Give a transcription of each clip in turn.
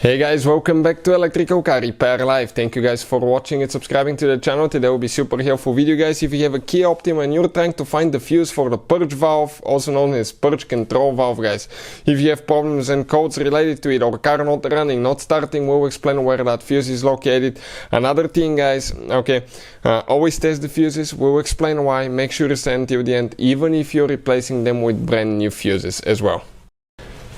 Hey guys, welcome back to Electrical Car Repair Live. Thank you guys for watching and subscribing to the channel. Today will be super helpful video, guys. If you have a Kia Optima and you're trying to find the fuse for the purge valve, also known as purge control valve, guys. If you have problems and codes related to it, or car not running, not starting, we'll explain where that fuse is located. Another thing, guys, okay, always test the fuses. We'll explain why. Make sure to stay until the end, even if you're replacing them with brand new fuses as well.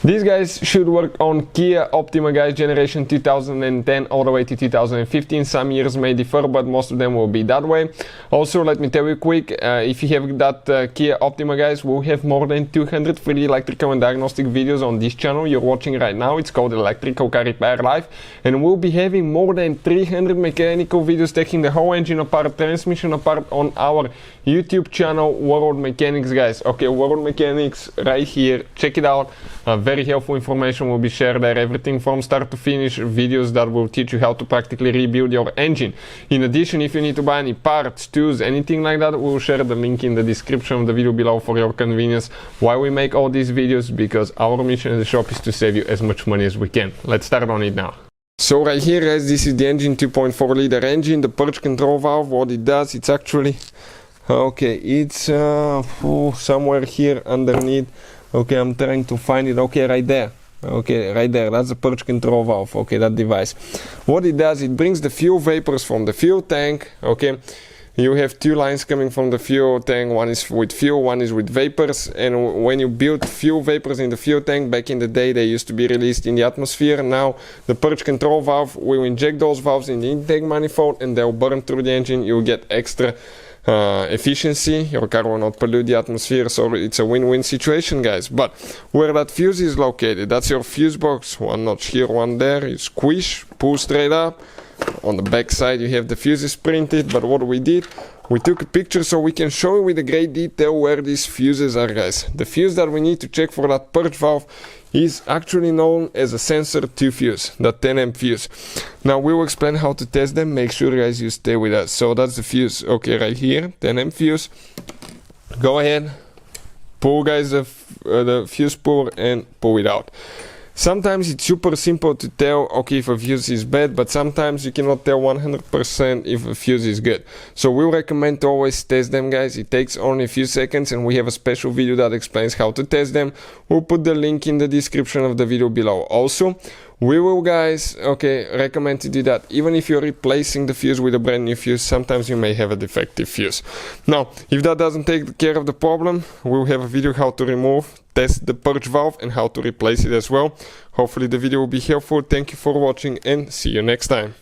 These guys should work on Kia Optima, guys, generation 2010 all the way to 2015. Some years may differ, but most of them will be that way. Also, let me tell you quick, if you have that Kia Optima, guys, we'll have more than 200 free electrical and diagnostic videos on this channel you're watching right now. It's called Electrical Car Repair Live. And we'll be having more than 300 mechanical videos taking the whole engine apart, transmission apart on our YouTube channel, World Mechanics, guys. Okay, World Mechanics right here. Check it out. Very helpful information will be shared there, everything from start to finish, videos that will teach you how to practically rebuild your engine. In addition, if you need to buy any parts, tools, anything like that, we'll share the link in the description of the video below for your convenience. Why we make all these videos? Because our mission in the shop is to save you as much money as we can. Let's start on it now. So right here, guys, this is the engine, 2.4 liter engine, the purge control valve. What it does, it's actually, okay, it's somewhere here underneath. Okay, I'm trying to find it. Okay, right there. Okay, right there. That's the purge control valve. Okay, that device. What it does, it brings the fuel vapors from the fuel tank. Okay, you have two lines coming from the fuel tank. One is with fuel, one is with vapors. And when you build fuel vapors in the fuel tank, back in the day, they used to be released in the atmosphere. Now, the purge control valve will inject those valves in the intake manifold, and they'll burn through the engine. You'll get extra efficiency. Your car will not pollute the atmosphere, so it's a win-win situation, guys. But where that fuse is located, that's your fuse box. One notch here, one there. You squish, pull straight up. On the back side you have the fuses printed, but what we did, we took a picture so we can show you with a great detail where these fuses are, guys. The fuse that we need to check for that purge valve is actually known as a sensor 2 fuse, the 10 amp fuse. Now we will explain how to test them. Make sure, guys, you stay with us. So that's the fuse. Okay, right here, 10 amp fuse. Go ahead, pull, guys, the fuse puller and pull it out. Sometimes it's super simple to tell, okay, if a fuse is bad, but sometimes you cannot tell 100% if a fuse is good. So we recommend to always test them, guys. It takes only a few seconds, and we have a special video that explains how to test them. We'll put the link in the description of the video below. Also, we will, guys, okay, recommend to do that. Even if you're replacing the fuse with a brand new fuse, sometimes you may have a defective fuse. Now, if that doesn't take care of the problem, we'll have a video how to remove, test the purge valve, and how to replace it as well. Hopefully the video will be helpful. Thank you for watching, and see you next time.